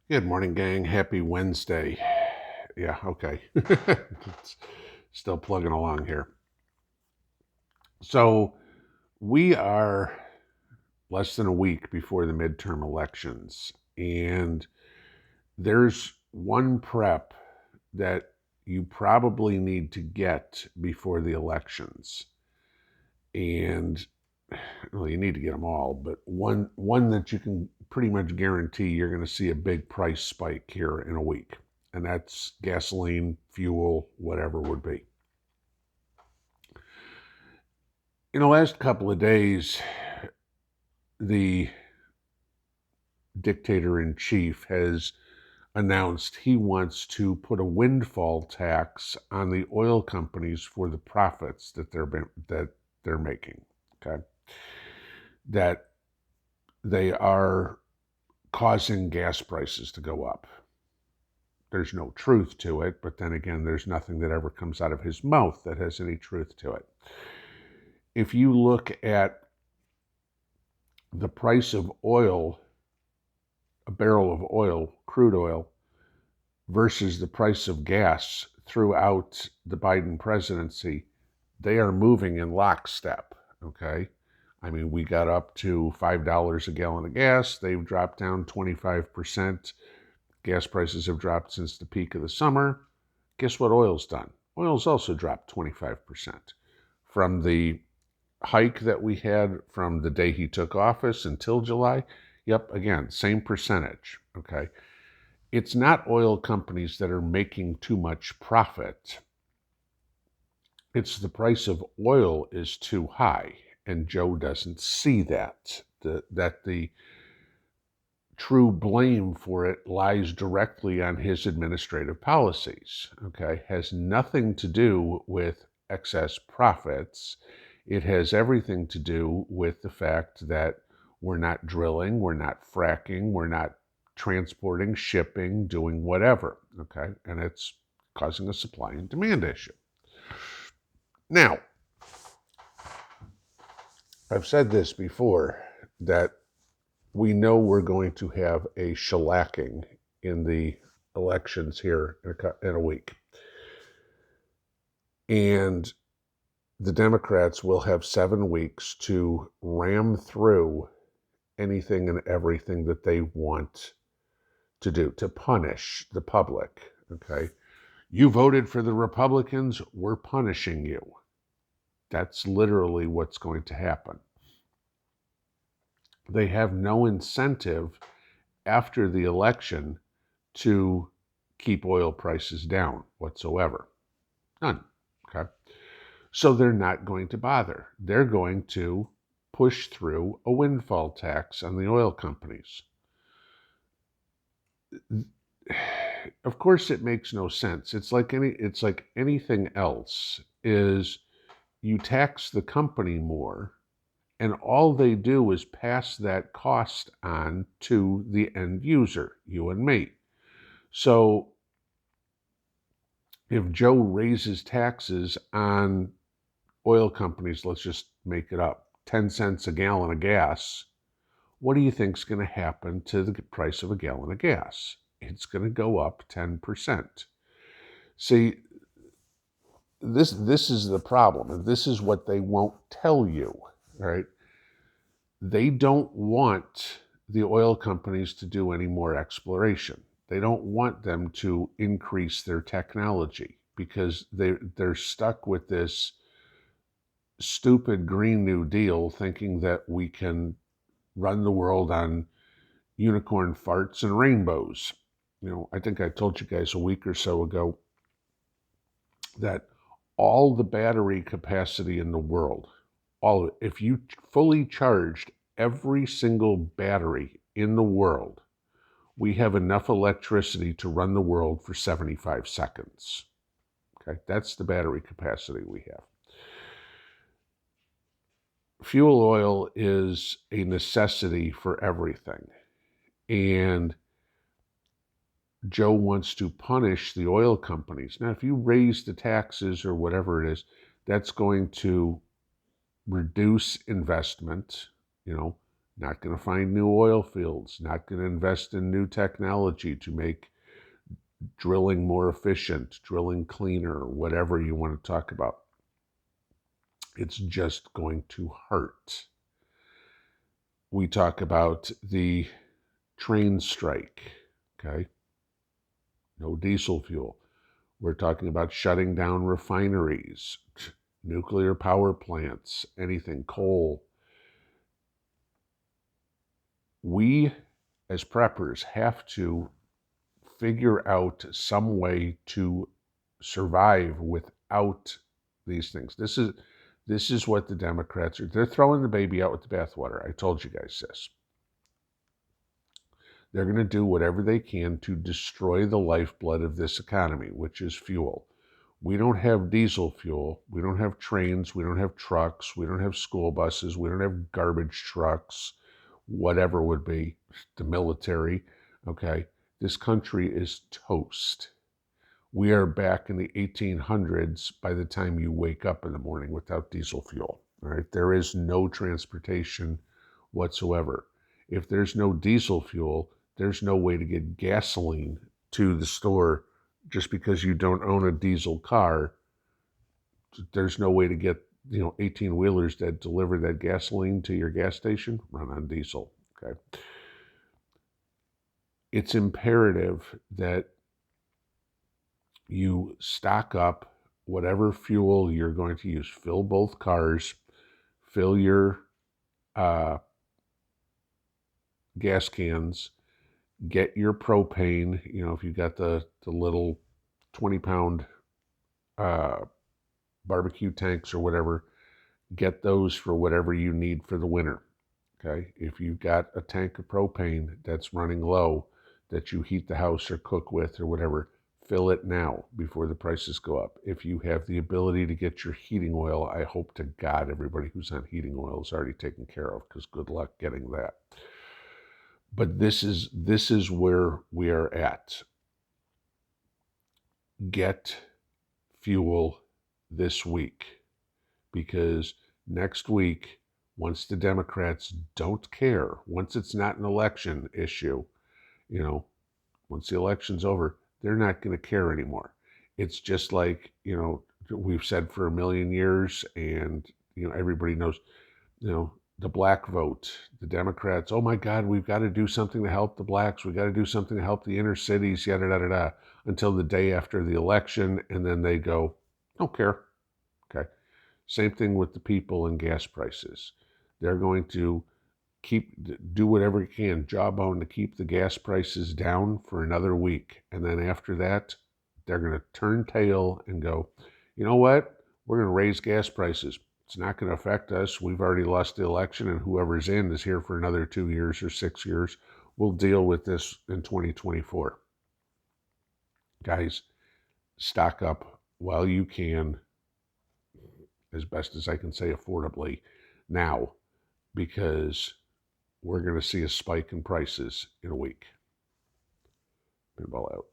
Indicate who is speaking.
Speaker 1: Good morning, gang. Happy Wednesday. Yeah, okay. It's still plugging along here. So, we are less than a week before the midterm elections, and there's one prep that you probably need to get before the elections. And well, you need to get them all, but one that you can pretty much guarantee you're going to see a big price spike here in a week, and that's gasoline, fuel, whatever would be. In the last couple of days, the dictator in chief has announced he wants to put a windfall tax on the oil companies for the profits that they're making. Okay, that they are causing gas prices to go up. There's no truth to it, but then again, there's nothing that ever comes out of his mouth that has any truth to it. If you look at the price of oil, a barrel of oil, crude oil, versus the price of gas throughout the Biden presidency, they are moving in lockstep, okay? I mean, we got up to $5 a gallon of gas. They've dropped down 25%. Gas prices have dropped since the peak of the summer. Guess what oil's done? Oil's also dropped 25%. From the hike that we had from the day he took office until July, yep, again, same percentage, okay? It's not oil companies that are making too much profit. It's the price of oil is too high, and Joe doesn't see that. That the true blame for it lies directly on his administrative policies, okay? Has nothing to do with excess profits. It has everything to do with the fact that we're not drilling, we're not fracking, we're not transporting, shipping, doing whatever, okay? And it's causing a supply and demand issue. Now, I've said this before, that we know we're going to have a shellacking in the elections here in a week. And the Democrats will have 7 weeks to ram through anything and everything that they want to do to punish the public. Okay. You voted for the Republicans, we're punishing you. That's literally what's going to happen. They have no incentive after the election to keep oil prices down whatsoever. None. Okay. So they're not going to bother. They're going to push through a windfall tax on the oil companies. Of course, it makes no sense. It's like anything else. Is you tax the company more, and all they do is pass that cost on to the end user, you and me. So if Joe raises taxes on oil companies, let's just make it up, 10 cents a gallon of gas, what do you think is going to happen to the price of a gallon of gas? It's going to go up 10%. See, this is the problem, and this is what they won't tell you, right? They don't want the oil companies to do any more exploration. They don't want them to increase their technology because they're stuck with this stupid Green New Deal, thinking that we can run the world on unicorn farts and rainbows. You know, I think I told you guys a week or so ago that all the battery capacity in the world, all of it, if you fully charged every single battery in the world, we have enough electricity to run the world for 75 seconds. Okay, that's the battery capacity we have. Fuel oil is a necessity for everything. And Joe wants to punish the oil companies. Now, if you raise the taxes or whatever it is, that's going to reduce investment, you know, not going to find new oil fields, not going to invest in new technology to make drilling more efficient, drilling cleaner, whatever you want to talk about. It's just going to hurt. We talk about the train strike, okay? No diesel fuel. We're talking about shutting down refineries, nuclear power plants, anything, coal. We, as preppers, have to figure out some way to survive without these things. This is what the Democrats are. They're throwing the baby out with the bathwater. I told you guys this. They're going to do whatever they can to destroy the lifeblood of this economy, which is fuel. We don't have diesel fuel. We don't have trains. We don't have trucks. We don't have school buses. We don't have garbage trucks, whatever would be, the military. Okay, this country is toast. We are back in the 1800s by the time you wake up in the morning without diesel fuel. All right, there is no transportation whatsoever. If there's no diesel fuel, there's no way to get gasoline to the store. Just because you don't own a diesel car, there's no way to get 18-wheelers that deliver that gasoline to your gas station run on diesel. Okay, it's imperative that you stock up whatever fuel you're going to use. Fill both cars, fill your gas cans, get your propane, if you got the little 20-pound barbecue tanks or whatever, get those for whatever you need for the winter. Okay, if you've got a tank of propane that's running low that you heat the house or cook with or whatever, fill it now before the prices go up. If you have the ability to get your heating oil, I hope to God everybody who's on heating oil is already taken care of, because good luck getting that. But this is where we are at. Get fuel this week, because next week, once the Democrats don't care, once it's not an election issue, once the election's over, they're not going to care anymore. It's just like, we've said for a million years, and, everybody knows, the black vote, the Democrats, oh my God, we've got to do something to help the blacks. We've got to do something to help the inner cities, yada, yada, yada, until the day after the election. And then they go, don't care. Okay. Same thing with the people and gas prices. They're going to do whatever you can, jawbone, to keep the gas prices down for another week. And then after that, they're going to turn tail and go, you know what? We're going to raise gas prices. It's not going to affect us. We've already lost the election, and whoever's in is here for another 2 years or 6 years. We'll deal with this in 2024. Guys, stock up while you can, as best as I can say affordably now, because we're going to see a spike in prices in a week. Pinball out.